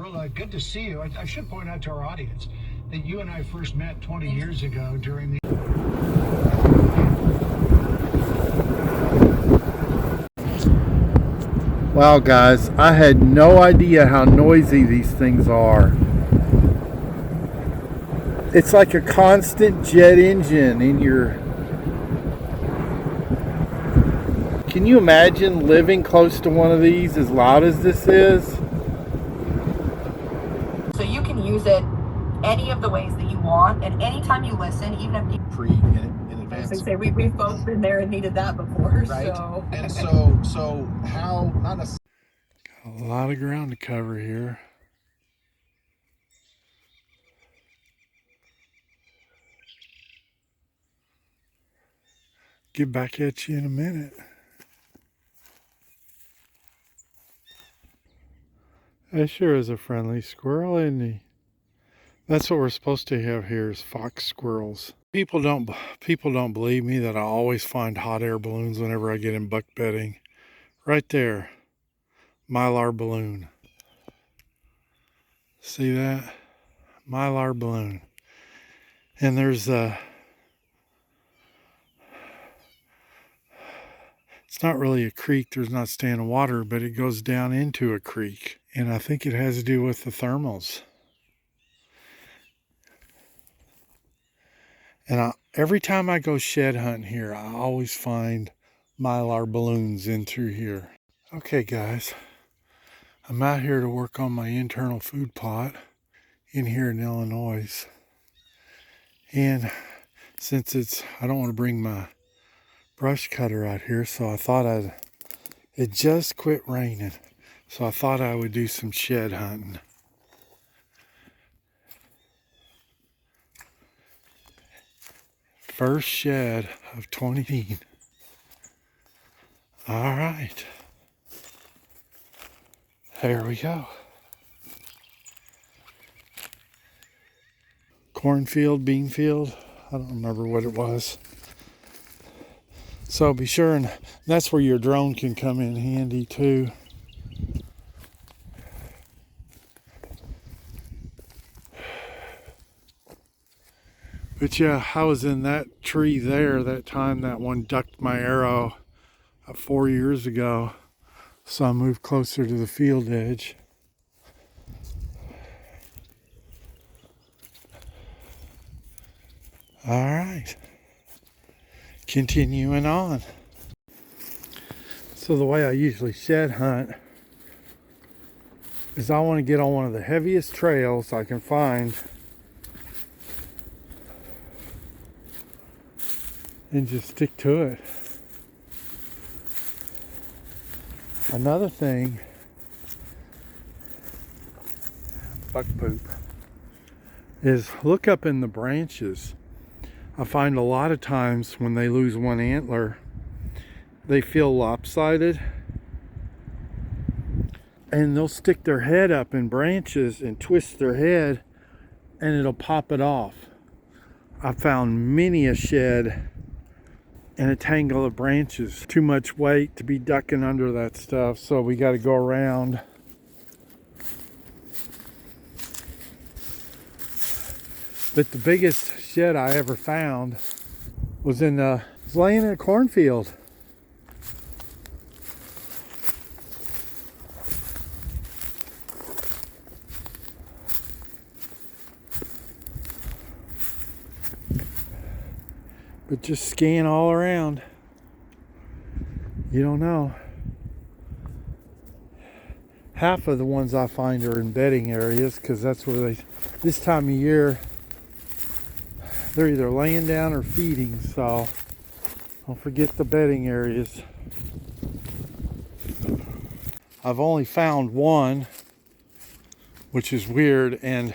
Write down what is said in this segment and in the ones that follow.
Real good to see you. I should point out to our audience that you and I first met 20 years ago during the... Wow, guys, I had no idea how noisy these things are. It's like a constant jet engine in your... Can you imagine living close to one of these as loud as this is? So you can use it any of the ways that you want, and anytime you listen, even if you in advance. I say we've both been there and needed that before, right? So And so how not necessarily A lot of ground to cover here. Get back at you in a minute. That sure is a friendly squirrel, isn't he? That's what we're supposed to have here is fox squirrels. People don't believe me that I always find hot air balloons whenever I get in buck bedding. Right there, mylar balloon. See that? Mylar balloon. And there's it's not really a creek, there's not standing water, but it goes down into a creek. And I think it has to do with the thermals. And every time I go shed hunting here, I always find mylar balloons in through here. Okay, guys, I'm out here to work on my internal food plot in here in Illinois. And since I don't want to bring my brush cutter out here, so I thought it just quit raining. So I thought I would do some shed hunting. First shed of 2018. All right. There we go. Cornfield, bean field. I don't remember what it was. So be sure, and that's where your drone can come in handy too. But yeah, I was in that tree there that time that one ducked my arrow 4 years ago. So I moved closer to the field edge. All right. Continuing on. So the way I usually shed hunt is I want to get on one of the heaviest trails I can find and just stick to it. Another thing, buck poop, is look up in the branches. I find a lot of times when they lose one antler, they feel lopsided and they'll stick their head up in branches and twist their head and it'll pop it off. I found many a shed in a tangle of branches. Too much weight to be ducking under that stuff, so we got to go around. But the biggest shed I ever found was laying in a cornfield. But just scan all around. You don't know. Half of the ones I find are in bedding areas because that's where this time of year, they're either laying down or feeding. So don't forget the bedding areas. I've only found one, which is weird, and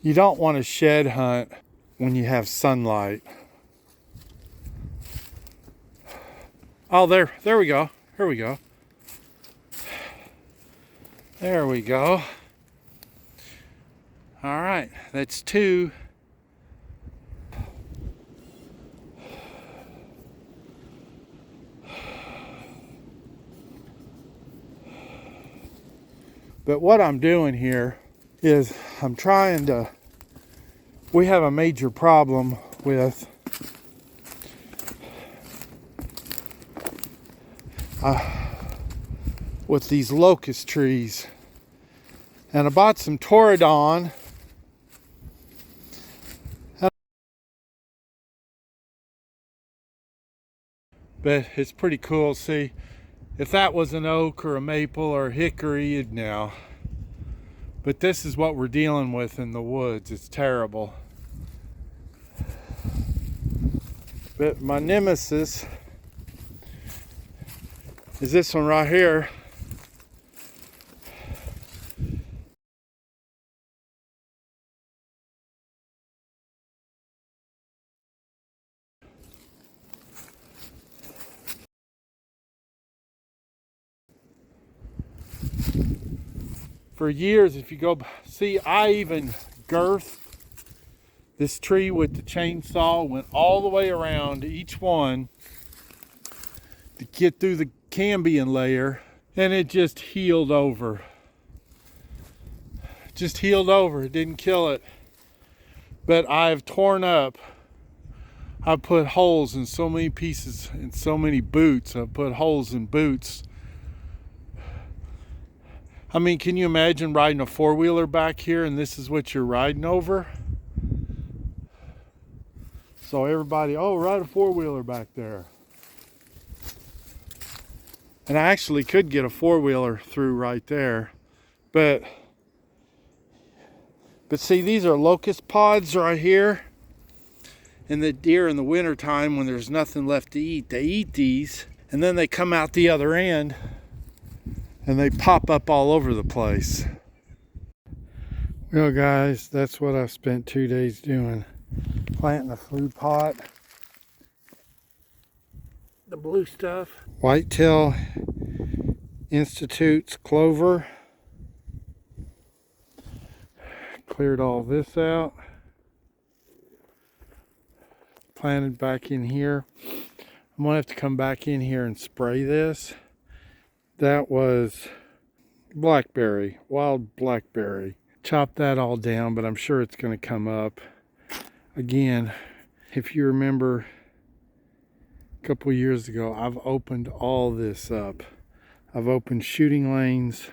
you don't want to shed hunt when you have sunlight. Oh, there we go. Here we go. There we go. All right, that's two. But what I'm doing here is I'm trying to, we have a major problem with these locust trees. And I bought some Toradon. But it's pretty cool. See, if that was an oak or a maple or a hickory, you'd know. But this is what we're dealing with in the woods. It's terrible. But my nemesis is this one right here. For years, if you go see, I even girthed this tree with the chainsaw, went all the way around each one to get through the cambium layer, and it just healed over. Just healed over. It didn't kill it. But I've torn up. I've put holes in so many pieces, in so many boots. I've put holes in boots. I mean, can you imagine riding a four-wheeler back here and this is what you're riding over? So everybody, oh, ride a four-wheeler back there. And I actually could get a four-wheeler through right there. But see, these are locust pods right here. And the deer in the wintertime, when there's nothing left to eat, they eat these. And then they come out the other end and they pop up all over the place. Well, guys, that's what I've spent 2 days doing. Planting a food pot. The blue stuff. Whitetail Institute's clover. Cleared all this out. Planted back in here. I'm gonna have to come back in here and spray this. That was blackberry, wild blackberry. Chop that all down, but I'm sure it's gonna come up. Again, if you remember a couple years ago, I've opened all this up. I've opened shooting lanes.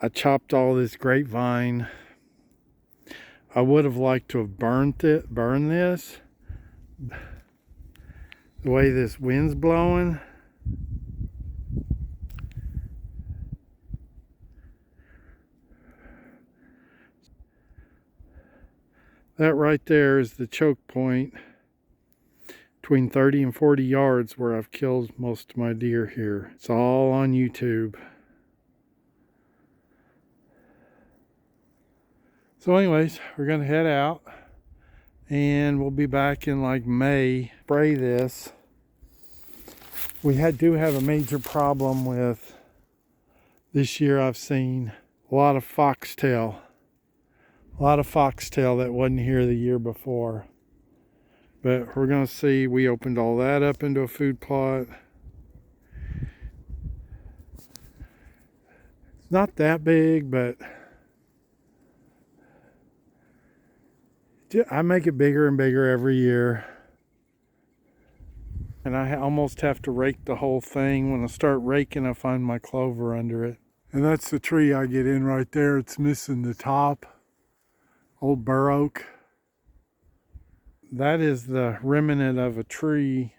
I chopped all this grapevine. I would have liked to have burned this. The way this wind's blowing. That right there is the choke point between 30 and 40 yards where I've killed most of my deer here. It's all on YouTube. So anyways, we're gonna head out and we'll be back in like May. Spray this. We do have a major problem with this year. I've seen a lot of foxtail. A lot of foxtail that wasn't here the year before. But we're gonna see. We opened all that up into a food plot. It's not that big, but I make it bigger and bigger every year. And I almost have to rake the whole thing. When I start raking, I find my clover under it. And that's the tree I get in right there. It's missing the top. Old bur oak. That is the remnant of a tree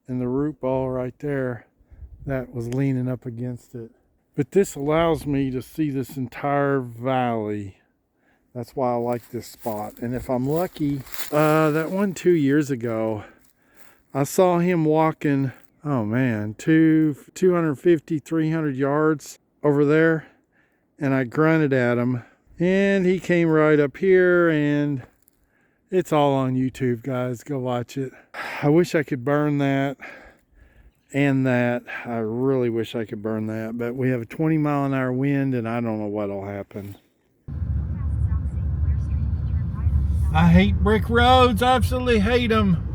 in the root ball right there that was leaning up against it. But this allows me to see this entire valley. That's why I like this spot. And if I'm lucky, that one 2 years ago, I saw him walking, oh man, 250, 300 yards over there. And I grunted at him. And he came right up here, and it's all on YouTube, guys. Go watch it. I wish I could burn that and that. I really wish I could burn that. But we have a 20-mile-an-hour wind, and I don't know what'll happen. I hate brick roads. I absolutely hate them.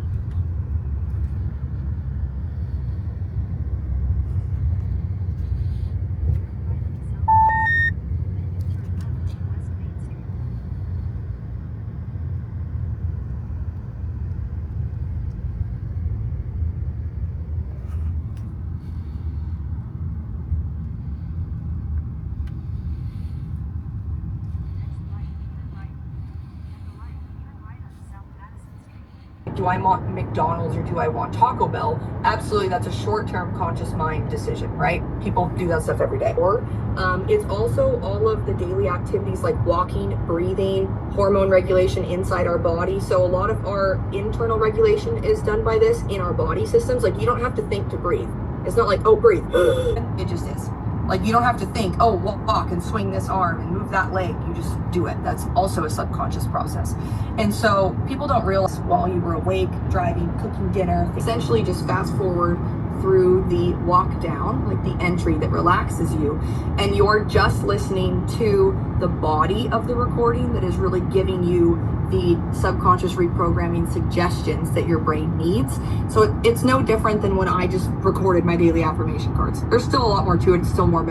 do I want McDonald's or do I want Taco Bell? Absolutely, that's a short-term conscious mind decision, right? People do that stuff every day. Or it's also all of the daily activities like walking, breathing, hormone regulation inside our body. So a lot of our internal regulation is done by this in our body systems. Like, you don't have to think to breathe. It's not like, oh, breathe. It just is. Like, you don't have to think, oh, walk and swing this arm and move that leg. You just do it. That's also a subconscious process. And so people don't realize while you were awake, driving, cooking dinner, essentially just fast forward through the walk down, like the entry that relaxes you, and you're just listening to the body of the recording that is really giving you the subconscious reprogramming suggestions that your brain needs. So it's no different than when I just recorded my daily affirmation cards. There's still a lot more to it. It's still more